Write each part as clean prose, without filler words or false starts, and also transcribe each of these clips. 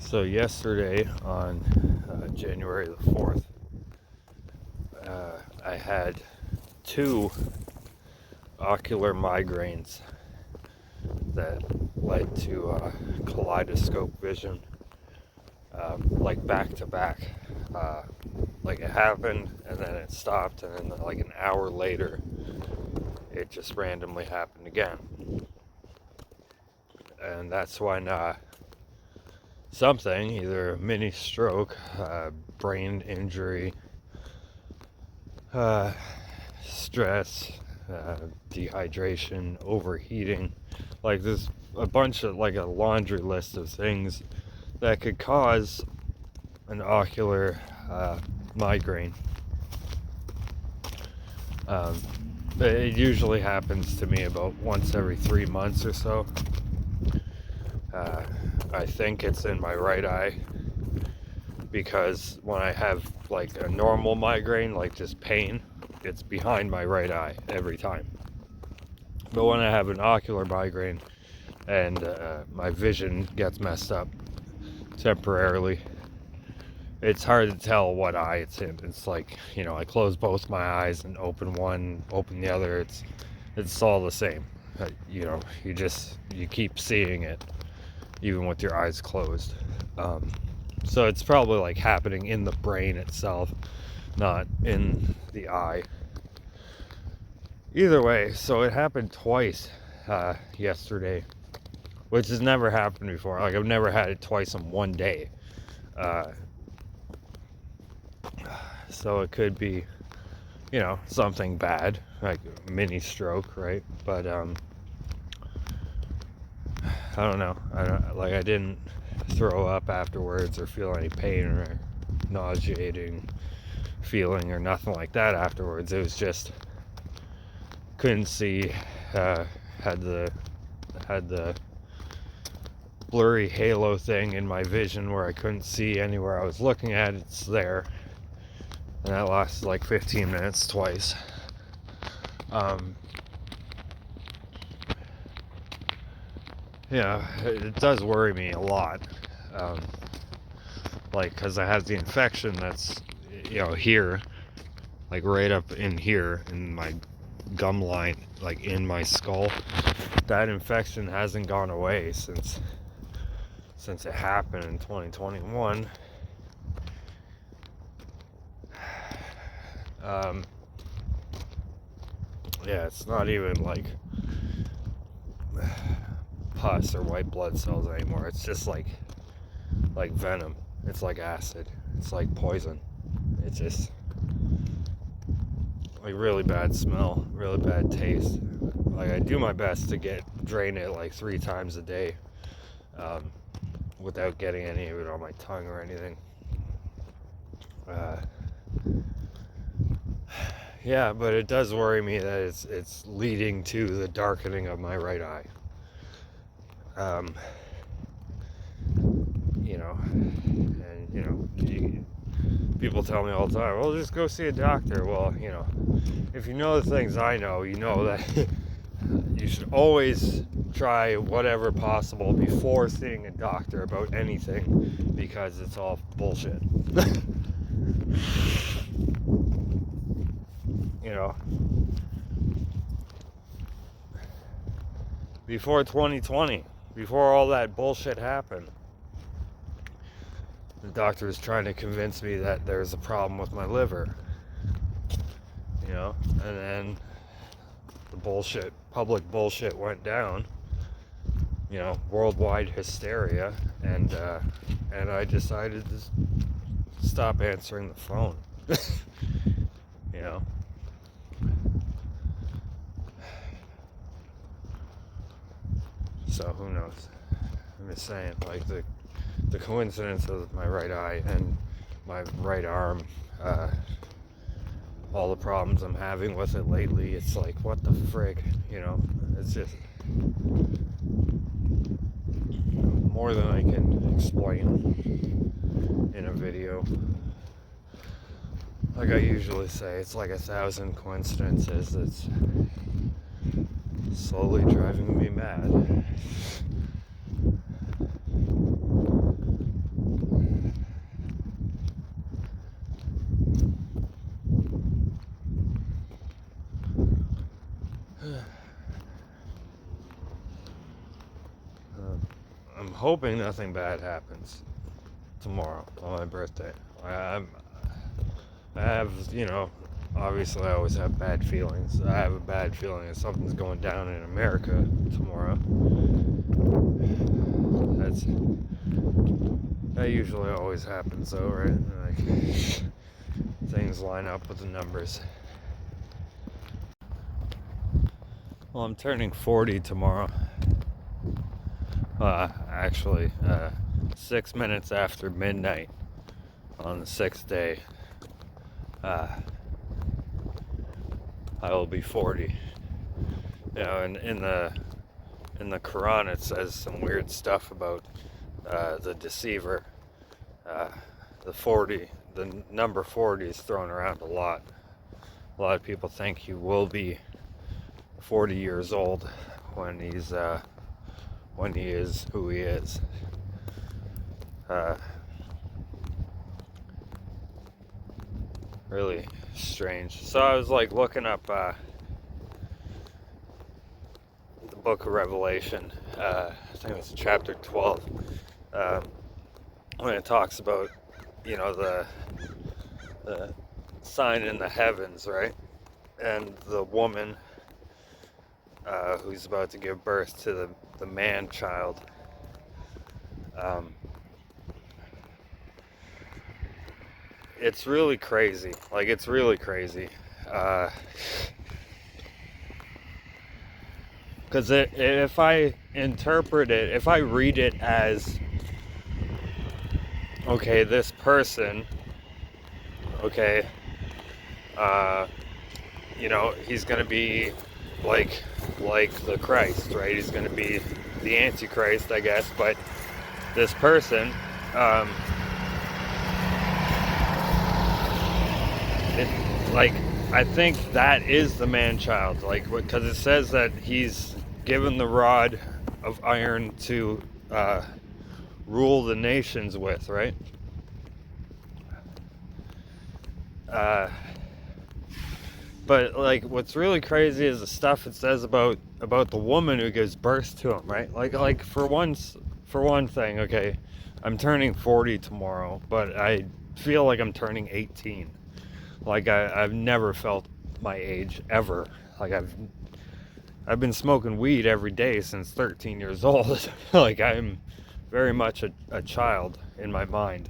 So yesterday on January the 4th, I had two ocular migraines that led to kaleidoscope vision, like back to back. Like it happened and then it stopped, and then like an hour later, it just randomly happened again. And that's when something, either a mini stroke, brain injury, stress, dehydration, overheating, like there's a bunch of, like a laundry list of things that could cause an ocular migraine. It usually happens to me about once every 3 months or so. I think it's in my right eye, because when I have like a normal migraine, like just pain, it's behind my right eye every time. But when I have an ocular migraine and my vision gets messed up temporarily, it's hard to tell what eye it's in. It's like, I close both my eyes and open one, open the other. It's all the same. You keep seeing it even with your eyes closed. So it's probably like happening in the brain itself, not in the eye. Either way, so it happened twice yesterday, which has never happened before. Like, I've never had it twice in one day. So it could be, something bad, like a mini stroke, right? But I don't know. I didn't throw up afterwards or feel any pain or nauseating feeling or nothing like that afterwards. It was just couldn't see, had the blurry halo thing in my vision where I couldn't see anywhere I was looking at. It's there, and that lasted like 15 minutes twice. Yeah, it does worry me a lot, like, because I have the infection that's here, like right up in here in my gum line, like in my skull. That infection hasn't gone away since it happened in 2021. Yeah, it's not even like pus or white blood cells anymore. It's just like venom. It's like acid. It's like poison. It's just like really bad smell, really bad taste. Like, I do my best to drain it like 3 times a day, without getting any of it on my tongue or anything. Yeah, but it does worry me that it's leading to the darkening of my right eye. People tell me all the time, well, just go see a doctor. Well, if you know the things I know, you know that you should always try whatever possible before seeing a doctor about anything, because it's all bullshit. Before 2020, before all that bullshit happened, the doctor was trying to convince me that there's a problem with my liver, and then the public bullshit went down, worldwide hysteria, and I decided to stop answering the phone. So who knows? I'm just saying, like, the coincidence of my right eye and my right arm, all the problems I'm having with it lately, it's like, what the frig, it's just more than I can explain in a video. Like I usually say, it's like 1,000 coincidences that's slowly driving me mad. hoping nothing bad happens tomorrow on my birthday. I have, obviously I always have bad feelings. I have a bad feeling that something's going down in America tomorrow. That usually always happens though, right? Like, things line up with the numbers. Well, I'm turning 40 tomorrow. Actually, 6 minutes after midnight on the 6th day, I will be 40. And in the Quran it says some weird stuff about the deceiver. The number 40 is thrown around a lot. A lot of people think he will be 40 years old when he is who he is. Really strange. So I was like looking up the book of Revelation. I think it's chapter 12. When it talks about, the sign in the heavens, right? And the woman who's about to give birth to the man child. It's really crazy. Like, it's really crazy. Because if I interpret it, if I read it as, okay, this person, okay, he's going to be like the Christ, right? He's going to be the Antichrist, I guess, but this person, I think that is the man-child, because it says that he's given the rod of iron to rule the nations with, right? But what's really crazy is the stuff it says about the woman who gives birth to him, right? Like for one thing, okay, I'm turning 40 tomorrow, but I feel like I'm turning 18. Like I've never felt my age ever. Like I've been smoking weed every day since 13 years old. Like I'm very much a child in my mind.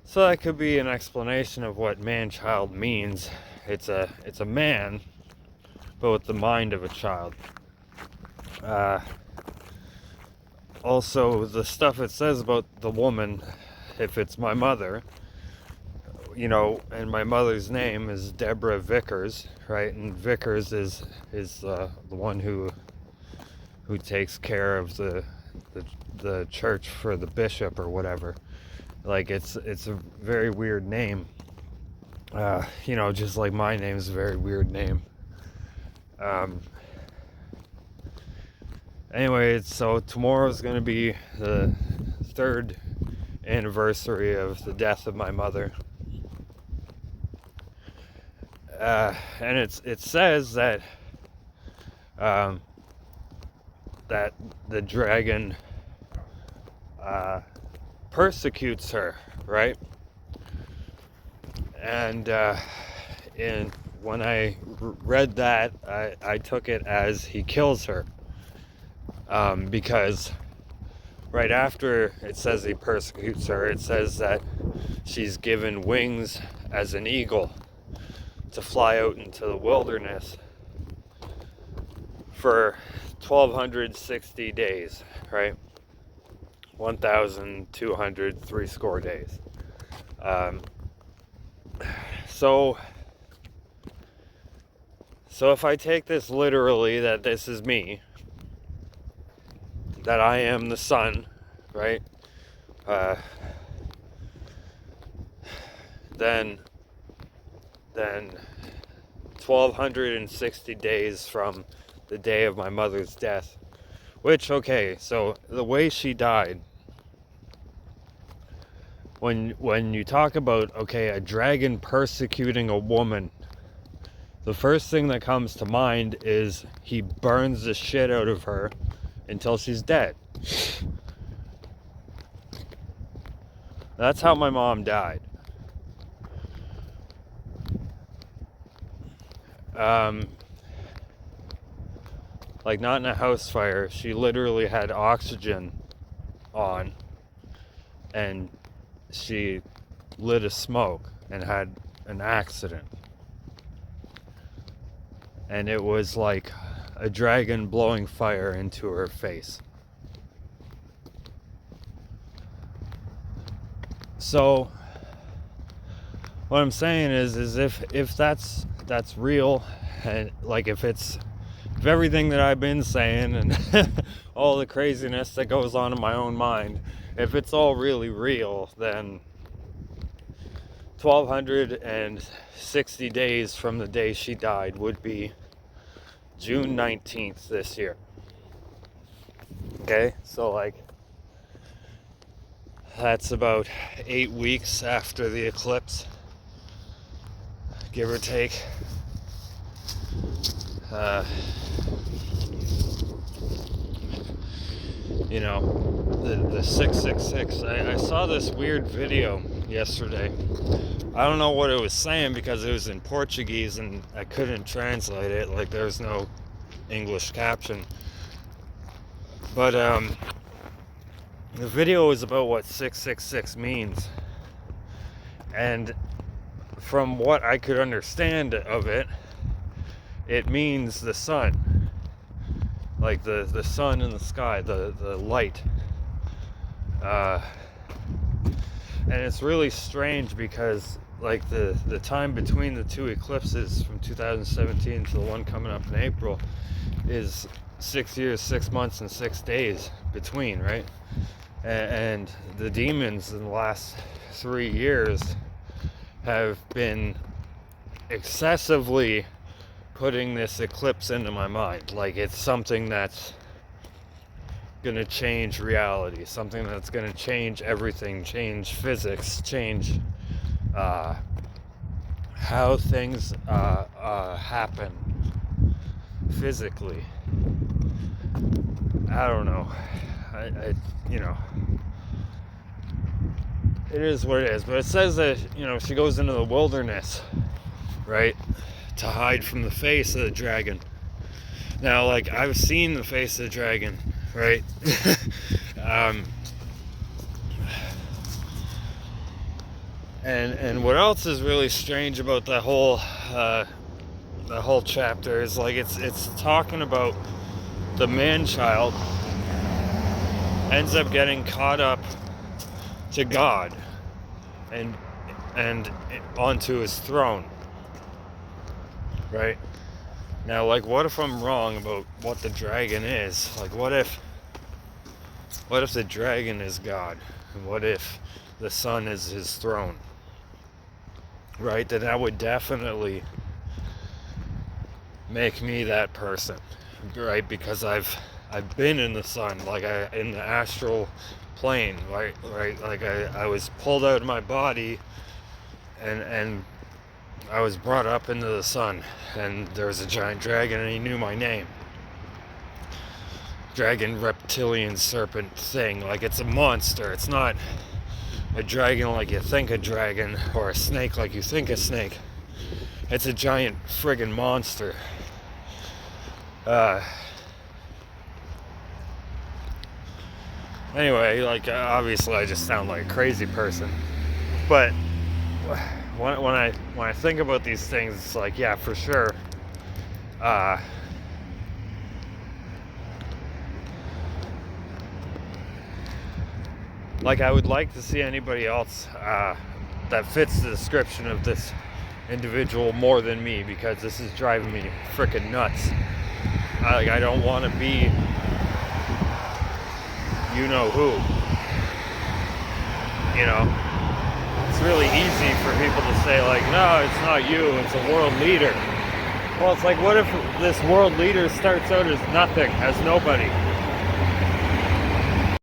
So that could be an explanation of what man-child means. It's a man, but with the mind of a child. Also, the stuff it says about the woman, if it's my mother, and my mother's name is Deborah Vickers, right? And Vickers is the one who takes care of the church for the bishop or whatever. Like it's a very weird name. Just like my name is a very weird name. Anyway, so tomorrow's going to be the 3rd anniversary of the death of my mother. And it says that that the dragon persecutes her, right? And when I read that, I took it as he kills her, because right after it says he persecutes her, it says that she's given wings as an eagle to fly out into the wilderness for 1260 days, right? 1,203 score days. So if I take this literally, that this is me, that I am the son, right? Then 1,260 days from the day of my mother's death. Which, okay, so the way she died, when you talk about, okay, a dragon persecuting a woman the first thing that comes to mind is he burns the shit out of her until she's dead. That's how my mom died. Like, not in a house fire. She literally had oxygen on, and she lit a smoke and had an accident. And it was like a dragon blowing fire into her face. So what I'm saying is if that's real, and like if everything that I've been saying and all the craziness that goes on in my own mind, if it's all really real, then 1,260 days from the day she died would be June 19th this year. Okay, so like that's about 8 weeks after the eclipse, give or take. You know, the 666. I saw this weird video yesterday. I don't know what it was saying because it was in Portuguese and I couldn't translate it. Like, there's no English caption. But the video was about what 666 means. And from what I could understand of it, it means the sun. Like the sun in the sky, the light. And it's really strange because like the time between the two eclipses from 2017 to the one coming up in April is 6 years, 6 months, and 6 days between, right? And the demons in the last 3 years have been excessively putting this eclipse into my mind. Like, it's something that's gonna change reality, something that's gonna change everything, change physics, change how things happen physically. I don't know. I you know, it is what it is. But it says that, you know, she goes into the wilderness, right, to hide from the face of the dragon. Now, like, I've seen the face of the dragon, right? And what else is really strange about the whole chapter is like it's talking about the man-child ends up getting caught up to God and onto his throne, right? Now, like, what if I'm wrong about what the dragon is? Like, what if the dragon is God? And what if the sun is his throne? Right? Then that would definitely make me that person, right? Because I've been in the sun, like in the astral plane, right? Like I was pulled out of my body and I was brought up into the sun, and there was a giant dragon and he knew my name. Dragon, reptilian, serpent thing. Like, it's a monster. It's not a dragon like you think a dragon, or a snake like you think a snake. It's a giant friggin' monster. Anyway, like, obviously I just sound like a crazy person, but when I think about these things, it's like, yeah, for sure. Like, I would like to see anybody else that fits the description of this individual more than me, because this is driving me freaking nuts. I don't want to be you know who. You know, it's really easy for people to say, like, no, it's not you, it's a world leader. Well, it's like, what if this world leader starts out as nothing, as nobody?